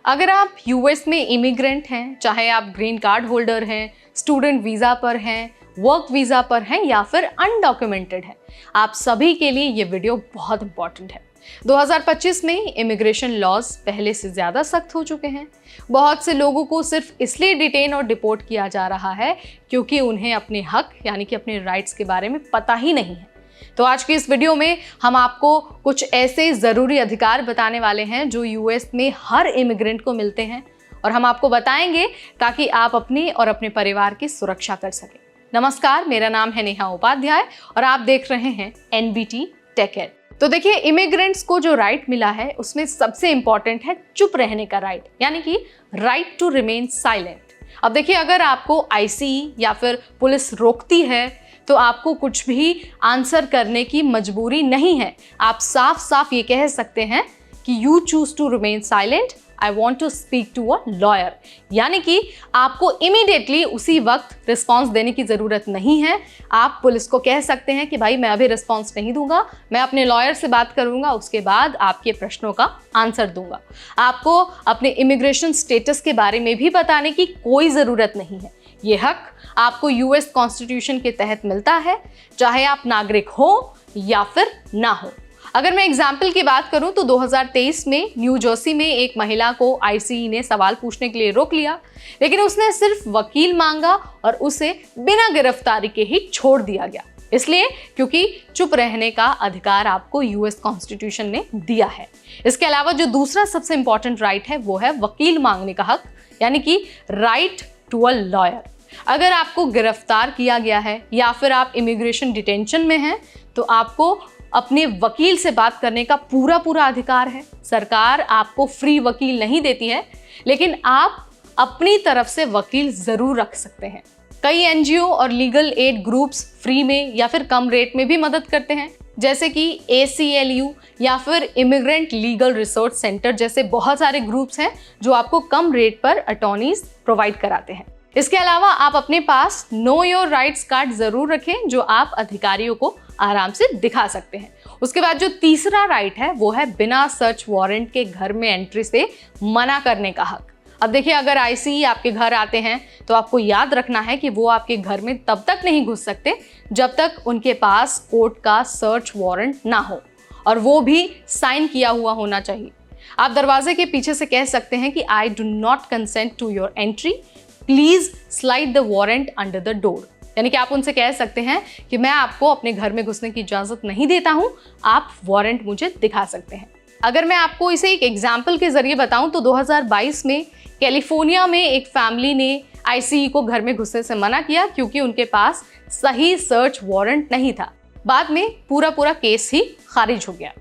अगर आप यूएस में इमिग्रेंट हैं, चाहे आप ग्रीन कार्ड होल्डर हैं, स्टूडेंट वीज़ा पर हैं, वर्क वीज़ा पर हैं या फिर अनडॉक्यूमेंटेड हैं, आप सभी के लिए ये वीडियो बहुत इंपॉर्टेंट है। 2025 में इमिग्रेशन लॉज पहले से ज़्यादा सख्त हो चुके हैं। बहुत से लोगों को सिर्फ इसलिए डिटेन और डिपोर्ट किया जा रहा है क्योंकि उन्हें अपने हक यानी कि अपने राइट्स के बारे में पता ही नहीं है। तो आज की इस वीडियो में हम आपको कुछ ऐसे ज़रूरी अधिकार बताने वाले हैं जो यूएस में हर इमिग्रेंट को मिलते हैं और हम आपको बताएंगे ताकि आप अपनी और अपने परिवार की सुरक्षा कर सकें। नमस्कार, मेरा नाम है नेहा उपाध्याय और आप देख रहे हैं एनबीटी टेक एड। तो देखिए, इमिग्रेंट्स को जो राइट मिला है उसमें सबसे इंपॉर्टेंट है चुप रहने का राइट, यानी कि राइट टू रिमेन साइलेंट। अब देखिए, अगर आपको आईसी या फिर पुलिस रोकती है तो आपको कुछ भी आंसर करने की मजबूरी नहीं है। आप साफ साफ ये कह सकते हैं कि you choose to remain silent, I want to speak to a lawyer, यानी कि आपको इमीडिएटली उसी वक्त रिस्पॉन्स देने की ज़रूरत नहीं है। आप पुलिस को कह सकते हैं कि भाई मैं अभी रिस्पॉन्स नहीं दूंगा, मैं अपने लॉयर से बात करूंगा, उसके बाद आपके प्रश्नों का आंसर दूंगा। आपको अपने इमिग्रेशन स्टेटस के बारे में भी बताने की कोई ज़रूरत नहीं है। ये हक आपको यूएस कॉन्स्टिट्यूशन के तहत मिलता है, चाहे आप नागरिक हो या फिर ना हो। अगर मैं एग्जाम्पल की बात करूं तो 2023 में न्यू जर्सी में एक महिला को आईसीई ने सवाल पूछने के लिए रोक लिया, लेकिन उसने सिर्फ वकील मांगा और उसे बिना गिरफ्तारी के ही छोड़ दिया गया। इसलिए क्योंकि चुप रहने का अधिकार आपको यूएस कॉन्स्टिट्यूशन ने दिया है। इसके अलावा जो दूसरा सबसे इंपॉर्टेंट राइट है वो है वकील मांगने का हक, यानी कि राइट टू अ लॉयर। अगर आपको गिरफ्तार किया गया है या फिर आप इमिग्रेशन डिटेंशन में हैं तो आपको अपने वकील से बात करने का पूरा अधिकार है। सरकार आपको फ्री वकील नहीं देती है, लेकिन आप अपनी तरफ से वकील जरूर रख सकते हैं। कई एनजीओ और लीगल एड ग्रुप्स फ्री में या फिर कम रेट में भी मदद करते हैं, जैसे कि ACLU या फिर इमिग्रेंट लीगल रिसोर्स सेंटर जैसे बहुत सारे ग्रुप्स हैं जो आपको कम रेट पर अटॉर्नीज प्रोवाइड कराते हैं। इसके अलावा आप अपने पास नो योर राइट्स कार्ड जरूर रखें जो आप अधिकारियों को आराम से दिखा सकते हैं। उसके बाद जो तीसरा राइट है वो है बिना सर्च वारंट के घर में एंट्री से मना करने का हक। अब देखिए, अगर आईसीई आपके घर आते हैं तो आपको याद रखना है कि वो आपके घर में तब तक नहीं घुस सकते जब तक उनके पास कोर्ट का सर्च वारंट ना हो, और वो भी साइन किया हुआ होना चाहिए। आप दरवाजे के पीछे से कह सकते हैं कि I do not consent to your entry, please slide the warrant under the door, यानी कि आप उनसे कह सकते हैं कि मैं आपको अपने घर में घुसने की इजाजत नहीं देता हूं, आप वारंट मुझे दिखा सकते हैं। अगर मैं आपको इसे एक एग्जाम्पल के जरिए बताऊं तो 2022 में कैलिफोर्निया में एक फैमिली ने आईसीई को घर में घुसने से मना किया क्योंकि उनके पास सही सर्च वारंट नहीं था। बाद में पूरा केस ही खारिज हो गया।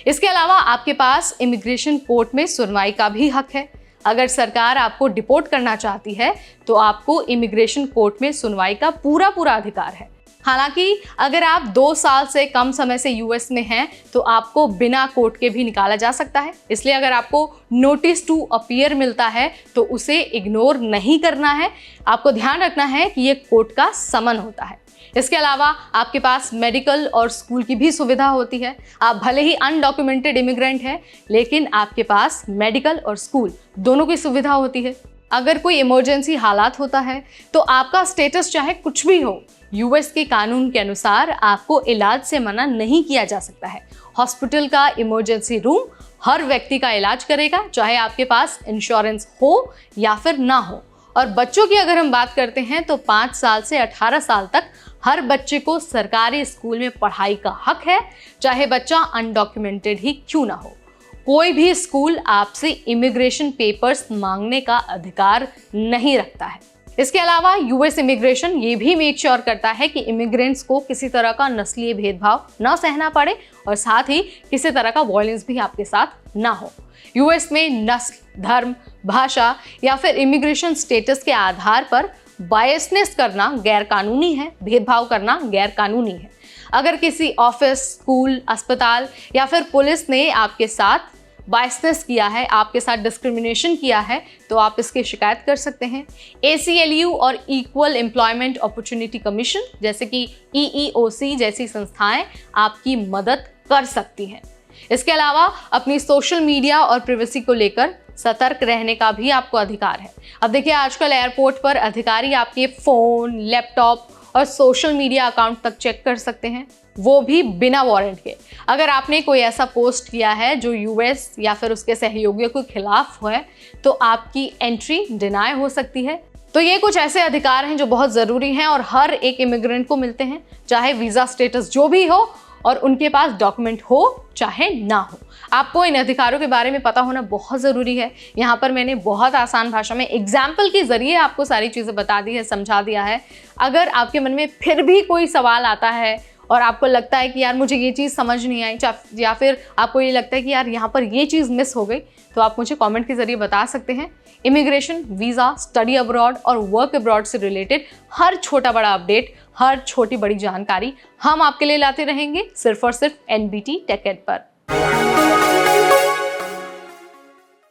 इसके अलावा आपके पास इमिग्रेशन कोर्ट में सुनवाई का भी हक है। अगर सरकार आपको डिपोर्ट करना चाहती है तो आपको इमिग्रेशन कोर्ट में सुनवाई का पूरा अधिकार है। हालांकि अगर आप 2 साल से कम समय से यूएस में हैं तो आपको बिना कोर्ट के भी निकाला जा सकता है। इसलिए अगर आपको नोटिस टू अपीयर मिलता है तो उसे इग्नोर नहीं करना है। आपको ध्यान रखना है कि ये कोर्ट का समन होता है। इसके अलावा आपके पास मेडिकल और स्कूल की भी सुविधा होती है। आप भले ही अनडॉक्यूमेंटेड इमिग्रेंट हैं, लेकिन आपके पास मेडिकल और स्कूल दोनों की सुविधा होती है। अगर कोई इमरजेंसी हालात होता है तो आपका स्टेटस चाहे कुछ भी हो, यूएस के कानून के अनुसार आपको इलाज से मना नहीं किया जा सकता है। हॉस्पिटल का इमरजेंसी रूम हर व्यक्ति का इलाज करेगा, चाहे आपके पास इंश्योरेंस हो या फिर ना हो। और बच्चों की अगर हम बात करते हैं तो 5 साल से 18 साल तक हर बच्चे को सरकारी स्कूल में पढ़ाई का हक है, चाहे बच्चा अनडॉक्यूमेंटेड ही क्यों ना हो। कोई भी स्कूल आपसे इमिग्रेशन पेपर्स मांगने का अधिकार नहीं रखता है। इसके अलावा यूएस इमिग्रेशन ये भी मेक श्योर करता है कि इमिग्रेंट्स को किसी तरह का नस्लीय भेदभाव न सहना पड़े और साथ ही किसी तरह का वायलेंस भी आपके साथ ना हो। यूएस में नस्ल, धर्म, भाषा या फिर इमिग्रेशन स्टेटस के आधार पर बायसनेस करना गैर कानूनी है, भेदभाव करना गैर कानूनी है। अगर किसी ऑफिस, स्कूल, अस्पताल या फिर पुलिस ने आपके साथ बायसनेस किया है, आपके साथ डिस्क्रिमिनेशन किया है, तो आप इसकी शिकायत कर सकते हैं। ACLU और इक्वल एम्प्लॉयमेंट अपॉर्चुनिटी कमीशन जैसे कि EEOC जैसी संस्थाएं आपकी मदद कर सकती हैं। इसके अलावा अपनी सोशल मीडिया और प्राइवेसी को लेकर सतर्क रहने का भी आपको अधिकार है। अब देखिए, आजकल एयरपोर्ट पर अधिकारी आपके फ़ोन, लैपटॉप और सोशल मीडिया अकाउंट तक चेक कर सकते हैं, वो भी बिना वारंट के। अगर आपने कोई ऐसा पोस्ट किया है जो यूएस या फिर उसके सहयोगियों के खिलाफ है, तो आपकी एंट्री डिनाई हो सकती है। तो ये कुछ ऐसे अधिकार हैं जो बहुत ज़रूरी हैं और हर एक इमिग्रेंट को मिलते हैं, चाहे वीज़ा स्टेटस जो भी हो और उनके पास डॉक्यूमेंट हो चाहे ना हो। आपको इन अधिकारों के बारे में पता होना बहुत ज़रूरी है। यहाँ पर मैंने बहुत आसान भाषा में एग्जाम्पल के ज़रिए आपको सारी चीज़ें बता दी है, समझा दिया है। अगर आपके मन में फिर भी कोई सवाल आता है और आपको लगता है कि यार मुझे ये चीज़ समझ नहीं आई, या फिर आपको ये लगता है कि यार यहाँ पर ये चीज़ मिस हो गई, तो आप मुझे कमेंट के ज़रिए बता सकते हैं। इमिग्रेशन, वीज़ा, स्टडी अब्रॉड और वर्क अब्रॉड से रिलेटेड हर छोटा बड़ा अपडेट, हर छोटी बड़ी जानकारी हम आपके लिए लाते रहेंगे, सिर्फ और सिर्फ NBT टेक एड पर।